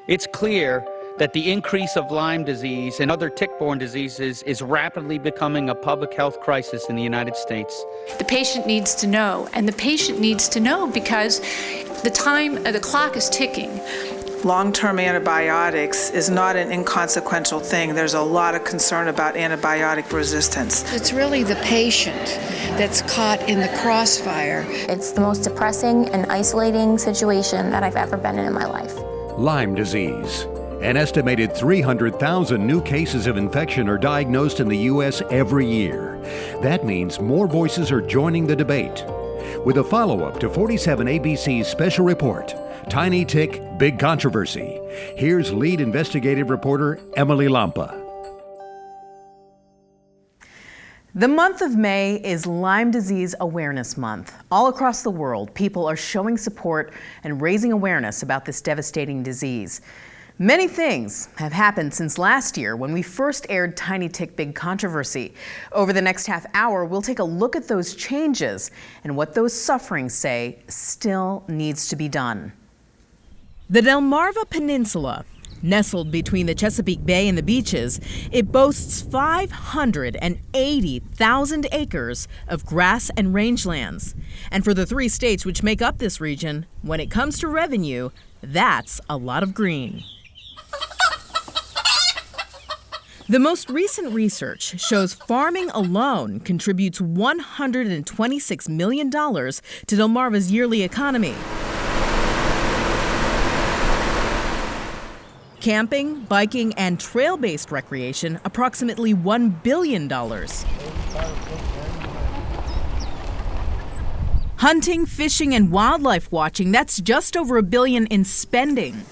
It's clear that the increase of Lyme disease and other tick-borne diseases is rapidly becoming a public health crisis in the United States. The patient needs to know, and the patient needs to know because the clock is ticking. Long-term antibiotics is not an inconsequential thing. There's a lot of concern about antibiotic resistance. It's really the patient that's caught in the crossfire. It's the most depressing and isolating situation that I've ever been in my life. Lyme disease. An estimated 300,000 new cases of infection are diagnosed in the U.S. every year. That means more voices are joining the debate. With a follow-up to 47 ABC's special report, Tiny Tick, Big Controversy. Here's lead investigative reporter Emily Lampa. The month of May is Lyme Disease Awareness Month. All across the world, people are showing support and raising awareness about this devastating disease. Many things have happened since last year when we first aired Tiny Tick, Big Controversy. Over the next half hour, we'll take a look at those changes and what those suffering say still needs to be done. The Delmarva Peninsula, nestled between the Chesapeake Bay and the beaches, it boasts 580,000 acres of grass and rangelands. And for the 3 states which make up this region, when it comes to revenue, that's a lot of green. The most recent research shows farming alone contributes $126 million to Delmarva's yearly economy. Camping, biking, and trail-based recreation, approximately $1 billion. Hunting, fishing, and wildlife watching, that's just over $1 billion in spending.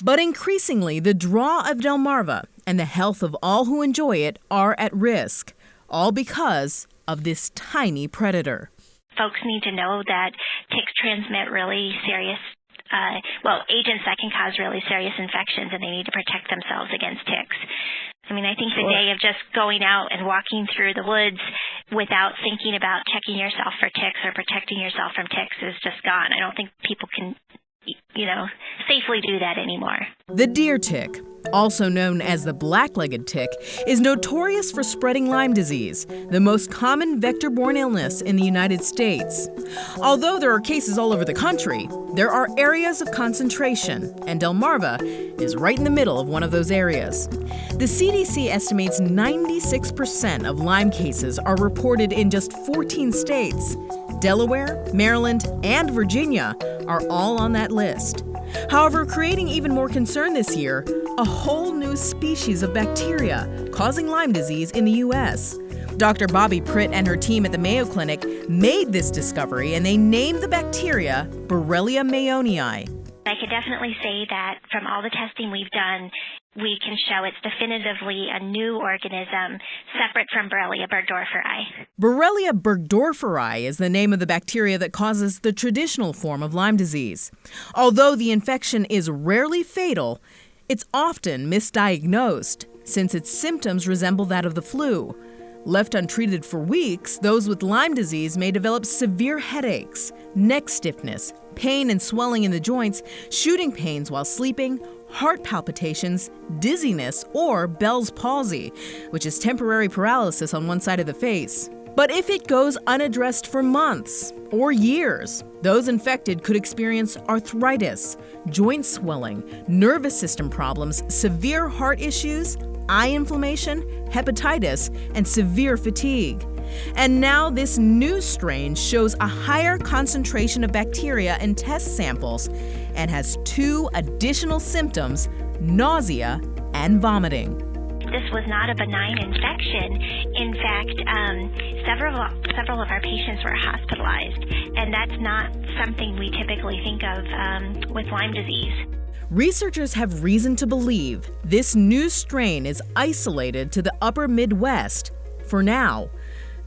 But increasingly, the draw of Delmarva and the health of all who enjoy it are at risk, all because of this tiny predator. Folks need to know that ticks transmit really serious agents that can cause really serious infections, and they need to protect themselves against ticks. I mean, I think the day of just going out and walking through the woods without thinking about checking yourself for ticks or protecting yourself from ticks is just gone. I don't think people can, safely do that anymore. The deer tick, also known as the black-legged tick, is notorious for spreading Lyme disease, the most common vector-borne illness in the United States. Although there are cases all over the country, there are areas of concentration, and Delmarva is right in the middle of one of those areas. The CDC estimates 96% of Lyme cases are reported in just 14 states. Delaware, Maryland, and Virginia are all on that list. However, creating even more concern this year, a whole new species of bacteria causing Lyme disease in the U.S. Dr. Bobby Pritt and her team at the Mayo Clinic made this discovery, and they named the bacteria Borrelia mayonii. I could definitely say that from all the testing we've done, we can show it's definitively a new organism separate from Borrelia burgdorferi. Borrelia burgdorferi is the name of the bacteria that causes the traditional form of Lyme disease. Although the infection is rarely fatal, it's often misdiagnosed since its symptoms resemble that of the flu. Left untreated for weeks, those with Lyme disease may develop severe headaches, neck stiffness, pain and swelling in the joints, shooting pains while sleeping, heart palpitations, dizziness, or Bell's palsy, which is temporary paralysis on one side of the face. But if it goes unaddressed for months or years, those infected could experience arthritis, joint swelling, nervous system problems, severe heart issues, eye inflammation, hepatitis, and severe fatigue. And now this new strain shows a higher concentration of bacteria in test samples and has 2 additional symptoms: nausea and vomiting. This was not a benign infection. In fact, several of our patients were hospitalized, and that's not something we typically think of with Lyme disease. Researchers have reason to believe this new strain is isolated to the upper Midwest for now.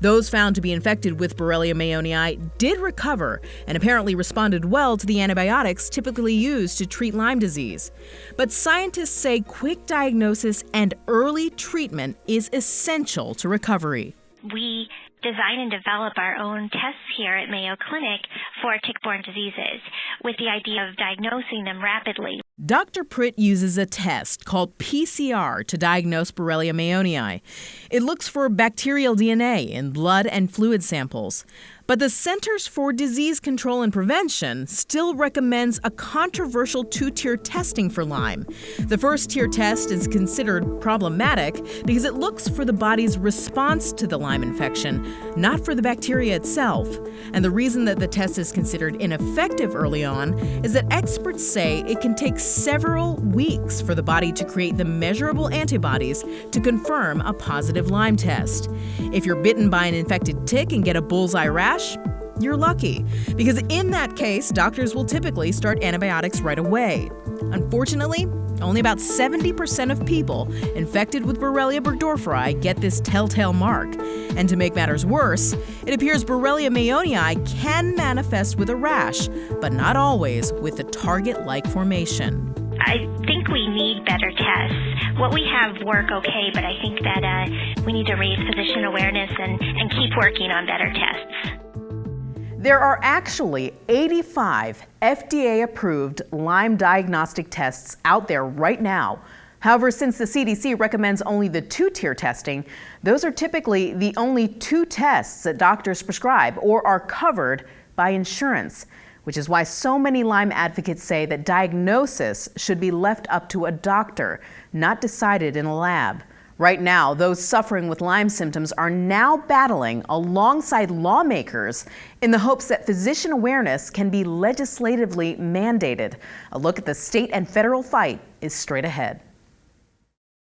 Those found to be infected with Borrelia mayonii did recover and apparently responded well to the antibiotics typically used to treat Lyme disease. But scientists say quick diagnosis and early treatment is essential to recovery. We design and develop our own tests here at Mayo Clinic for tick-borne diseases with the idea of diagnosing them rapidly. Dr. Pritt uses a test called PCR to diagnose Borrelia mayonnae. It looks for bacterial DNA in blood and fluid samples. But the Centers for Disease Control and Prevention still recommends a controversial two-tier testing for Lyme. The first-tier test is considered problematic because it looks for the body's response to the Lyme infection, not for the bacteria itself. And the reason that the test is considered ineffective early on is that experts say it can take several weeks for the body to create the measurable antibodies to confirm a positive Lyme test. If you're bitten by an infected tick and get a bullseye rash, you're lucky, because in that case, doctors will typically start antibiotics right away. Unfortunately, only about 70% of people infected with Borrelia burgdorferi get this telltale mark. And to make matters worse, it appears Borrelia mayonnae can manifest with a rash, but not always with the target-like formation. I think we need better tests. What we have work okay, but I think that we need to raise physician awareness and keep working on better tests. There are actually 85 FDA-approved Lyme diagnostic tests out there right now. However, since the CDC recommends only the two-tier testing, those are typically the only two tests that doctors prescribe or are covered by insurance, which is why so many Lyme advocates say that diagnosis should be left up to a doctor, not decided in a lab. Right now, those suffering with Lyme symptoms are now battling alongside lawmakers in the hopes that physician awareness can be legislatively mandated. A look at the state and federal fight is straight ahead.